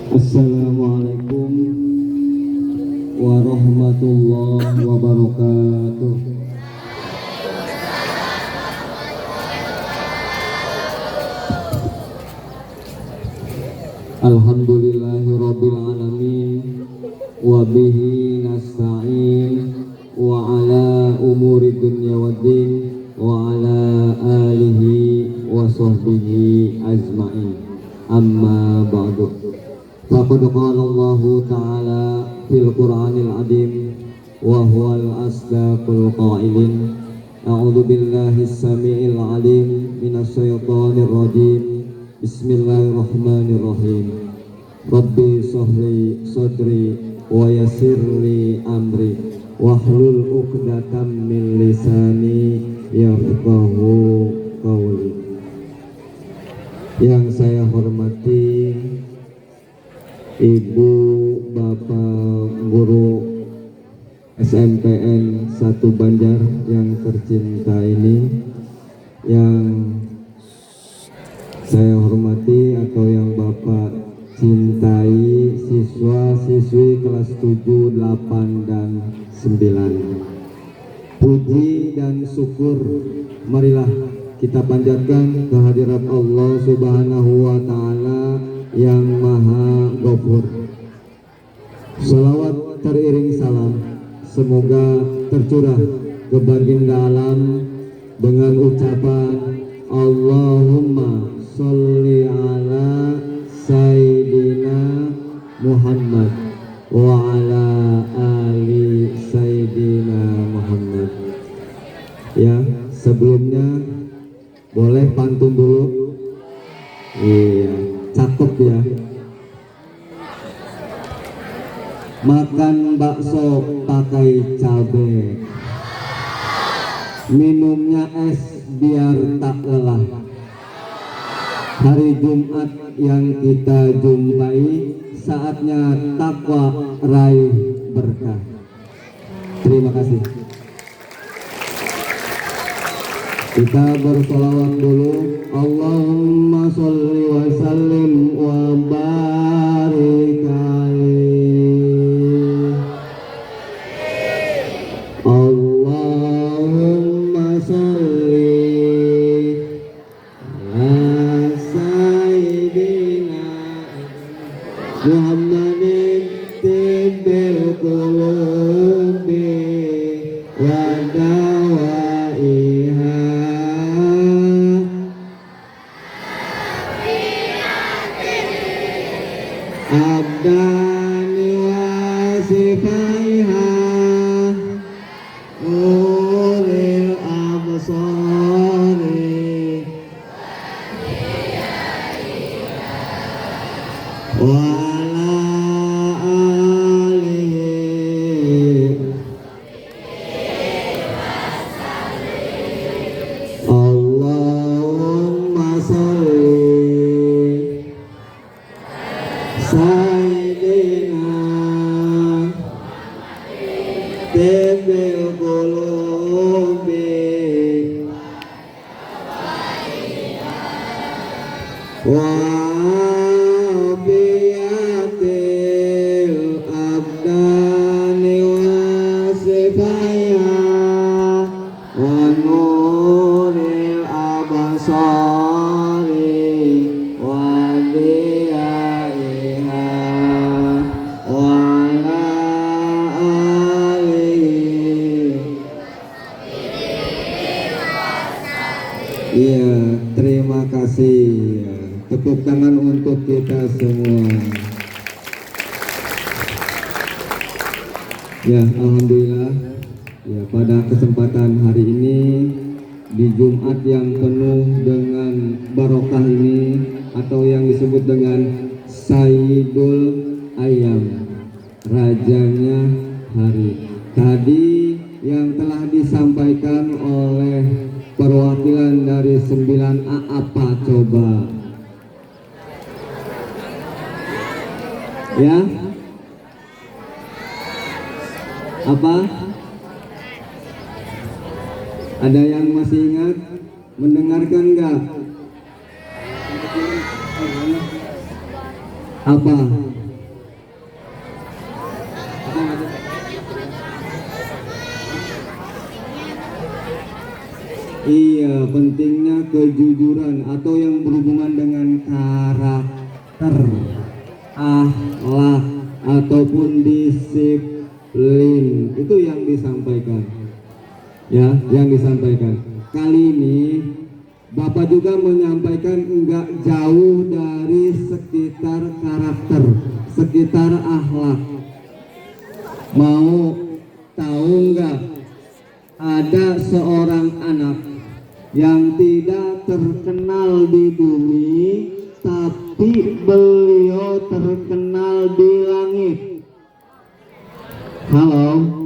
Assalamualaikum warahmatullahi wabarakatuh. Alhamdulillahirabbil alamin wa bihi nasta'in wa ala umuri dunya waddin wa ala alihi wa sahbihi ajma'in. Amma ba'du. Faqad qala Allah ta'ala fil Qur'anil Azim wa huwal asdaqul qailin. A'udzu billahi as-sami'il 'alim minasy syaithanir rajim. Bismillahirrahmanirrahim. Rabbi shrahli sadri wa yassirli amri wahlul 'uqdatam min lisani yafqahu qawli. Yang saya hormati Ibu, Bapak Guru SMPN 1 Banjar yang tercinta ini, yang saya hormati atau yang Bapak cintai siswa-siswi kelas 7, 8, dan 9. Puji dan syukur marilah kita panjatkan kehadirat Allah Subhanahu wa Ta'ala yang Maha Ghafur. Salawat teriring salam semoga tercurah ke baginda alam dengan ucapan Allahumma sholli ala Sayyidina Muhammad wa ala ali Sayyidina Muhammad. Ya, sebelumnya boleh pantun dulu. Iya, cakep ya. Makan bakso pakai cabai, minumnya es biar tak lelah. Hari Jumat yang kita jumpai, saatnya takwa raih berkah. Terima kasih. Kita bersolawat dulu. Allahumma sholli wa sallim wa barik alaihi. Allahumma sholli ala sayyidina Muhammadin tibbil qulubi wa dawaiha. Abdani wa sifaiha ulil absari wa ala alihi. Allahumma sholli Sayyidina tibbil qulubi wa biyatil abdani wa sifaiha wa nuril abasari wa diyaiha wa ala alihi. Iya, terima kasih. Tepuk tangan untuk kita semua. Ya, alhamdulillah. Ya, pada kesempatan hari ini di Jumat yang penuh dengan barokah ini, atau yang disebut dengan Sayyidul Ayyam, rajanya hari. Tadi yang telah disampaikan oleh perwakilan dari 9A apa coba? Ya? Apa? Ada yang masih ingat? Mendengarkan enggak? Apa? Iya, pentingnya kejujuran atau yang berhubungan dengan karakter, akhlak ataupun disiplin. Itu yang disampaikan. Ya, yang disampaikan. Kali ini Bapak juga menyampaikan enggak jauh dari sekitar karakter, sekitar akhlak. Mau tahu enggak, ada seorang anak yang tidak terkenal di bumi, tapi beliau terkenal di langit. Halo?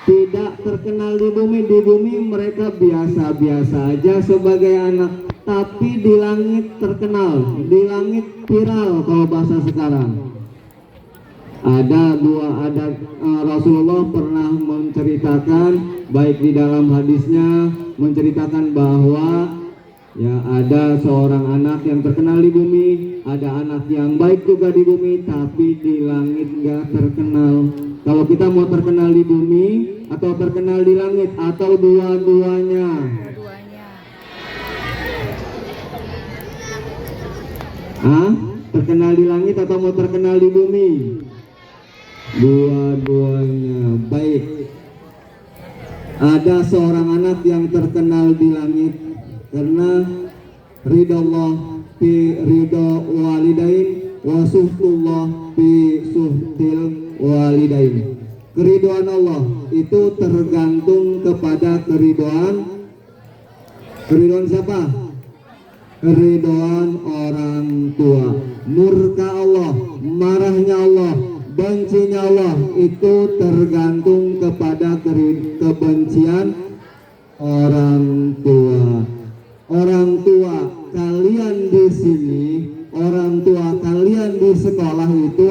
Tidak terkenal di bumi mereka biasa-biasa aja sebagai anak, tapi di langit terkenal, di langit viral kalau bahasa sekarang. Ada Rasulullah pernah menceritakan, baik di dalam hadisnya menceritakan bahwa ya ada seorang anak yang terkenal di bumi, ada anak yang baik juga di bumi, tapi di langit nggak terkenal. Kalau kita mau terkenal di bumi atau terkenal di langit atau dua-duanya? Terkenal di langit atau mau terkenal di bumi? Dua-duanya. Baik. Ada seorang anak yang terkenal di langit karena ridha Allah fi ridha walidain wa suhtullah fi suhtil walidain. Keridhaan Allah itu tergantung kepada keridhaan siapa? Keridhaan orang tua. Murka Allah, marahnya Allah, bencinya Allah itu tergantung kepada kebencian orang tua. Orang tua kalian di sini, orang tua kalian di sekolah itu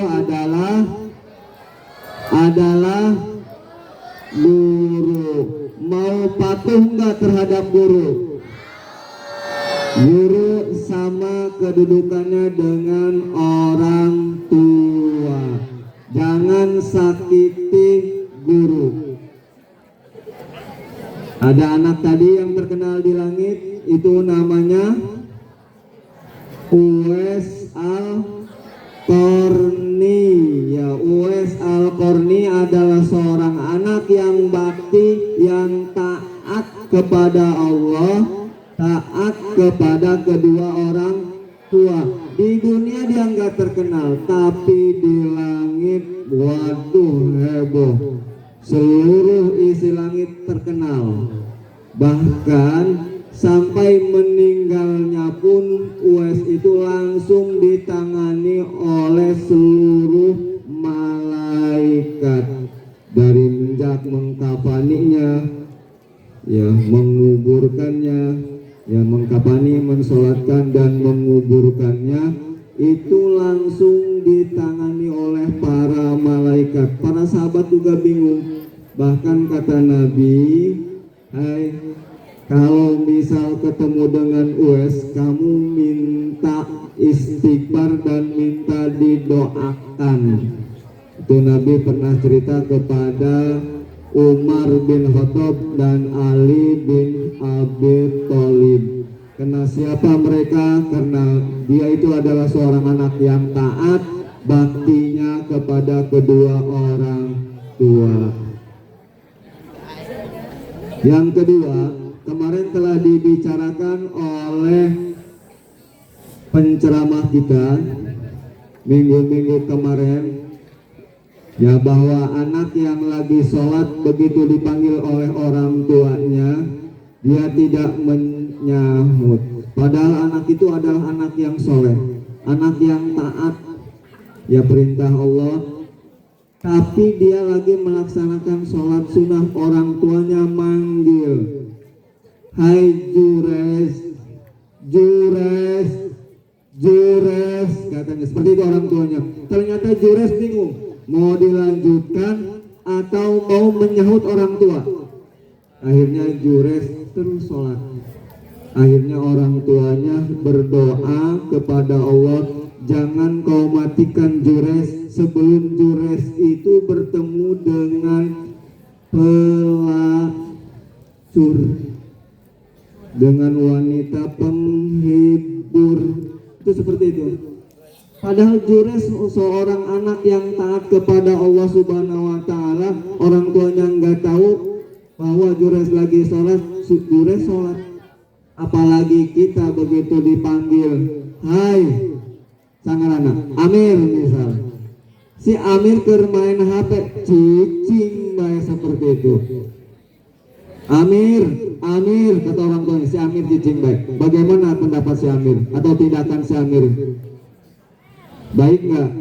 adalah guru. Mau patuh nggak terhadap guru? Guru sama kedudukannya dengan orang tua. Jangan sakiti guru. Ada anak tadi yang terkenal di langit, itu namanya Uwais Al-Qarni. Ya, Uwais Al-Qarni adalah seorang anak yang bakti, yang taat kepada Allah, taat kepada kedua orang tua. Di dunia dia nggak terkenal, tapi di langit, waduh, heboh. Seluruh isi langit terkenal. Bahkan sampai meninggalnya pun Uwais itu langsung ditangani oleh seluruh malaikat. Dari menjak mengkafaninya, ya menguburkannya, ya mengkafani, mensolatkan dan menguburkannya, itu langsung ditangani oleh para malaikat. Para sahabat juga bingung. Bahkan kata Nabi, hai, kalau misal ketemu dengan Uwais, kamu minta istighfar dan minta didoakan. Itu Nabi pernah cerita kepada Umar bin Khattab dan Ali bin Abi Thalib. Karena siapa mereka? Karena dia itu adalah seorang anak yang taat, baktinya kepada kedua orang tua. Yang kedua, kemarin telah dibicarakan oleh penceramah kita minggu-minggu kemarin, ya, bahwa anak yang lagi sholat begitu dipanggil oleh orang tuanya, dia tidak menyahut. Padahal anak itu adalah anak yang soleh, anak yang taat, ya perintah Allah. Tapi dia lagi melaksanakan sholat sunnah, orang tuanya manggil, hai Jures, Jures, Jures, katanya seperti itu orang tuanya. Ternyata Jures bingung mau dilanjutkan atau mau menyahut orang tua. Akhirnya Jures terus sholat. Akhirnya orang tuanya berdoa kepada Allah, jangan kau matikan Jures sebelum Jures itu bertemu dengan pelacur. dengan wanita penghibur. Itu seperti itu. Padahal Jures seorang anak yang taat kepada Allah Subhanahu wa Ta'ala, orang tuanya nggak tahu bahwa Jures lagi sholat, Jures sholat. Apalagi kita begitu dipanggil, hai sangarana Amir misal, si Amir keur main HP, cicing bae seperti itu. Amir kata orang tuanya, si Amir cicing baik. Bagaimana pendapat si Amir atau tindakan si Amir? Baik nggak?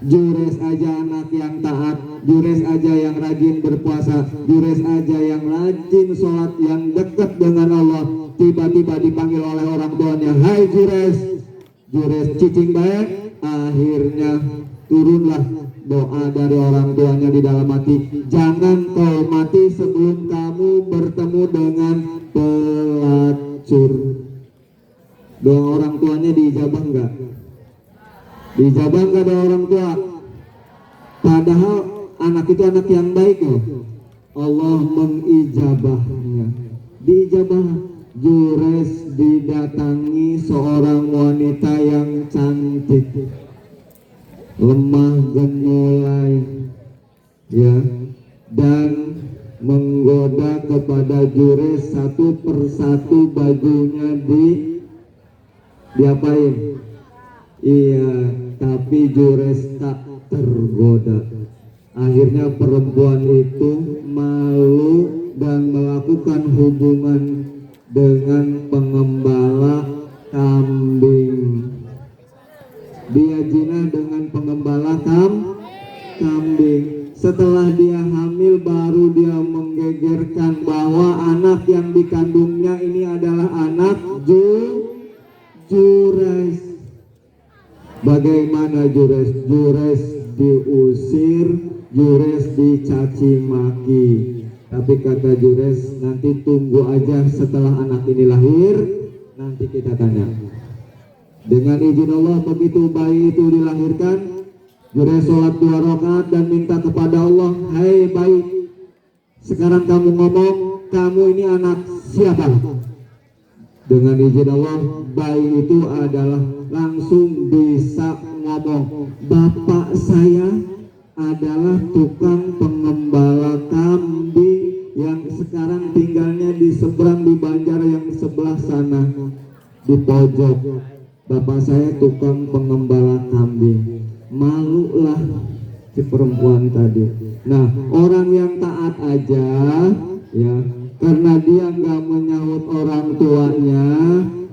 Jures aja anak yang taat, Jures aja yang rajin berpuasa, Jures aja yang rajin sholat, yang dekat dengan Allah, tiba-tiba dipanggil oleh orang tuanya, hai Jures, Jures cicing baik. Akhirnya turunlah doa dari orang tuanya di dalam hati, jangan kau mati sebelum kamu bertemu dengan pelacur. Doa orang tuanya diijabah enggak? Diijabah enggak doa orang tua? Padahal anak itu anak yang baik loh. Allah mengijabahnya. Diijabah. Jures didatangi seorang wanita yang cantik, lemah gemulai, ya, dan menggoda kepada Jures satu persatu bajunya diapain? Iya, tapi Jures tak tergoda. Akhirnya perempuan itu malu dan melakukan hubungan dengan pengembala kambing. Dia zina dengan pengembala kambing. Setelah dia hamil baru dia menggegerkan bahwa anak yang dikandungnya ini adalah anak Jures. Bagaimana Jures? Jures diusir, Jures dicaci maki. Tapi kata Jures, nanti tunggu aja setelah anak ini lahir, nanti kita tanya. Dengan izin Allah, begitu bayi itu dilahirkan, Jures sholat 2 rakaat dan minta kepada Allah, hai bayi, sekarang kamu ngomong, kamu ini anak siapa? Dengan izin Allah, bayi itu adalah langsung bisa ngomong, bapak saya adalah tukang pengembala kambing yang sekarang tinggalnya di seberang di Banjar yang sebelah sana di pojok. Bapak saya tukang pengembala kambing. Malulah si perempuan tadi. Nah, orang yang taat aja ya, karena dia nggak menyahut orang tuanya,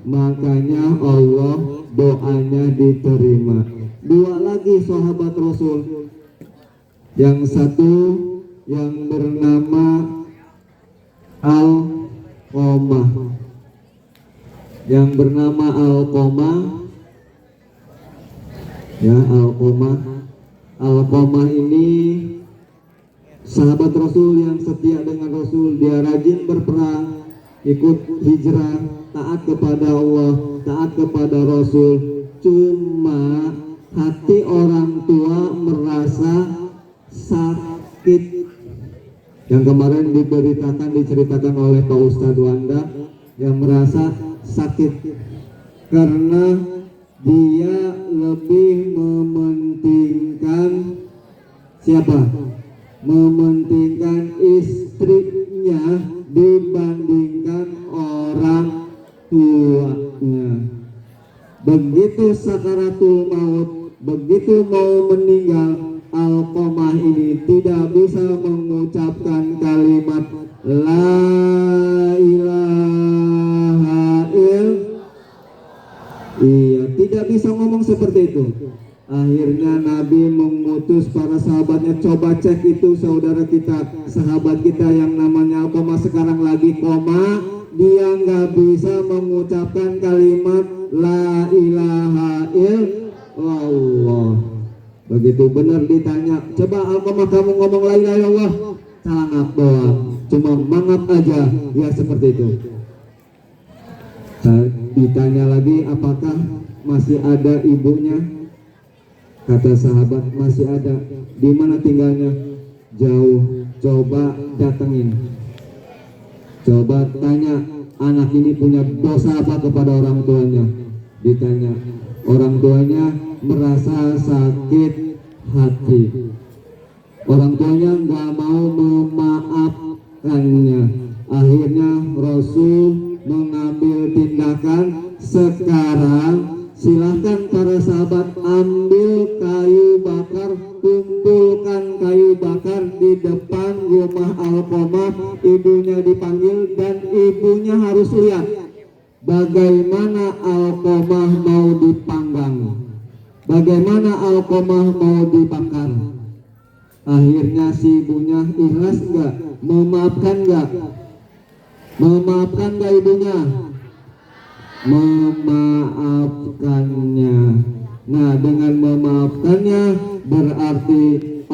makanya Allah doanya diterima. 2 lagi sahabat Rasul, yang satu yang bernama Alqamah, ya, Alqamah ini sahabat Rasul yang setia dengan Rasul. Dia rajin berperang, ikut hijrah, taat kepada Allah, taat kepada Rasul. Cuma hati orang tua merasa sakit. Yang kemarin diceritakan oleh Pak Ustadz Wanda, yang merasa sakit karena dia lebih mementingkan siapa? Mementingkan istrinya dibandingkan orang tuanya. Begitu sakaratul maut, begitu mau meninggal, Alqamah ini tidak bisa mengucapkan kalimat la ilaha illallah. Iya, tidak bisa ngomong seperti itu. Akhirnya Nabi mengutus para sahabatnya, coba cek itu saudara kita, sahabat kita yang namanya Alqamah sekarang lagi koma, dia nggak bisa mengucapkan kalimat la ilaha illallah. Begitu benar ditanya, coba Alqamah kamu ngomong la ilaha illallah, sangat doang, cuma mangap aja, ya seperti itu. Ditanya lagi, apakah masih ada ibunya? Kata sahabat, masih ada. Di mana tinggalnya? Jauh. Coba datengin. Coba tanya, anak ini punya dosa apa kepada orang tuanya? Ditanya, orang tuanya merasa sakit hati, orang tuanya nggak mau memaafkannya. Akhirnya Rasul mengambil tindakan. Sekarang silahkan para sahabat ambil kayu bakar, kumpulkan kayu bakar di depan rumah Alqamah. Ibunya dipanggil dan ibunya harus lihat bagaimana Alqamah mau dipanggang, bagaimana Alqamah mau dibakar. Akhirnya si ibunya ikhlas enggak? Memaafkan enggak? Memaafkan enggak ibunya? Memaafkannya. Nah, dengan memaafkannya berarti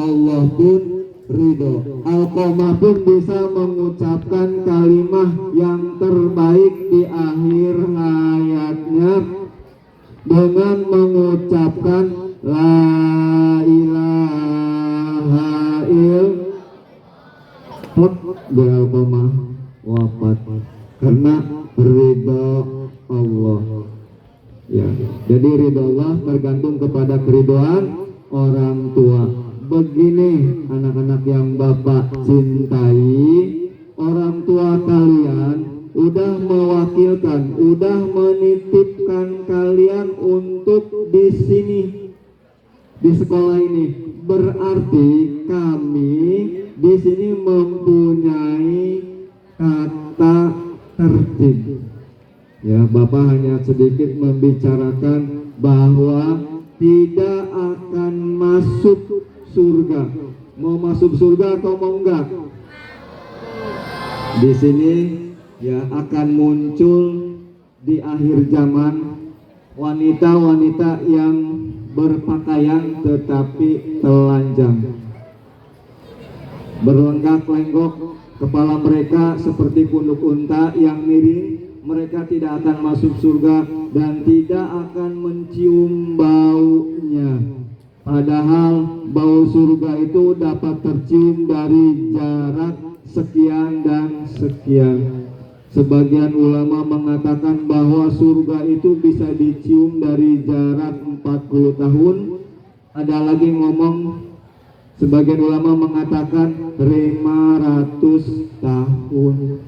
Allah pun ridho. Alqamah pun bisa mengucapkan kalimat yang terbaik di akhir hayatnya dengan mengucapkan la ilaha illallah. Di Alqamah wafat karena ridho Allah. Ya, jadi ridho Allah tergantung kepada keridhaan orang tua. Begini anak-anak yang Bapak cintai, orang tua kalian udah mewakilkan, udah menitipkan kalian untuk di sini, di sekolah ini. Berarti kami di sini mempunyai kata tertib. Ya, Bapak hanya sedikit membicarakan bahwa tidak akan masuk surga. Mau masuk surga atau mau enggak? Di sini ya akan muncul di akhir zaman wanita-wanita yang berpakaian tetapi telanjang, berlenggak-lenggok, kepala mereka seperti punuk unta yang miring. Mereka tidak akan masuk surga dan tidak akan mencium baunya. Padahal bau surga itu dapat tercium dari jarak sekian dan sekian. Sebagian ulama mengatakan bahwa surga itu bisa dicium dari jarak 40 tahun. Ada lagi ngomong, sebagian ulama mengatakan 500 tahun.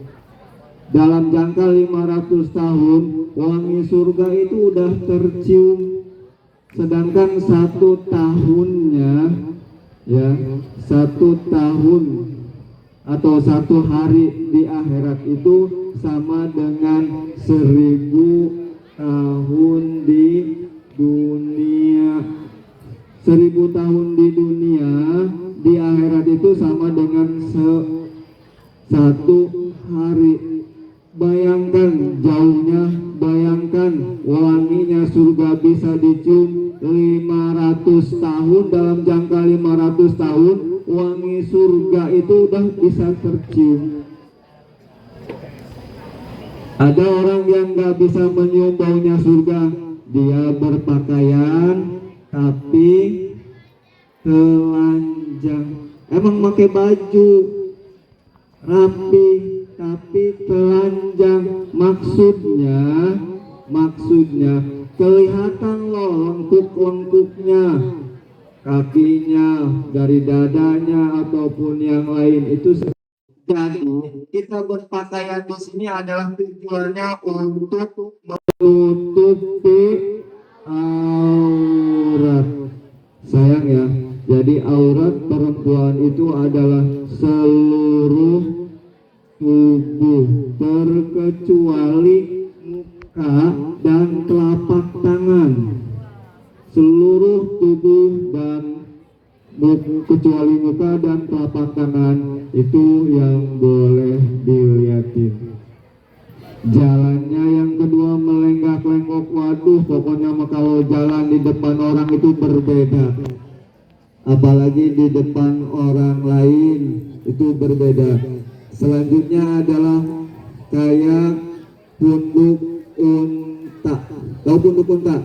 Dalam jangka 500 tahun wangi surga itu udah tercium. Sedangkan 1 tahunnya, ya 1 tahun atau 1 hari di akhirat itu sama dengan 1000 tahun di dunia. 1000 tahun di dunia, di akhirat itu sama dengan 1 hari. Bayangkan jauhnya, bayangkan wanginya surga bisa dicium 500 tahun. Dalam jangka 500 tahun wangi surga itu udah bisa tercium. Ada orang yang gak bisa menyium baunya surga. Dia berpakaian tapi telanjang. Emang pakai baju rapi tapi telanjang. Maksudnya kelihatan loh lengkuk-lengkuknya, kakinya, dari dadanya ataupun yang lain itu. Jadi kita berpakaian di sini adalah tujuannya untuk menutupi aurat. Sayang ya, jadi aurat perempuan itu adalah seluruh tubuh terkecuali muka dan telapak tangan. Seluruh tubuh dan kecuali muka dan telapak tangan itu yang boleh dilihatin. Jalannya yang kedua melenggak-lenggok. Waduh, pokoknya kalau jalan di depan orang itu berbeda, apalagi di depan orang lain itu berbeda. Selanjutnya adalah kayak punduk unta. Tahu punduk unta?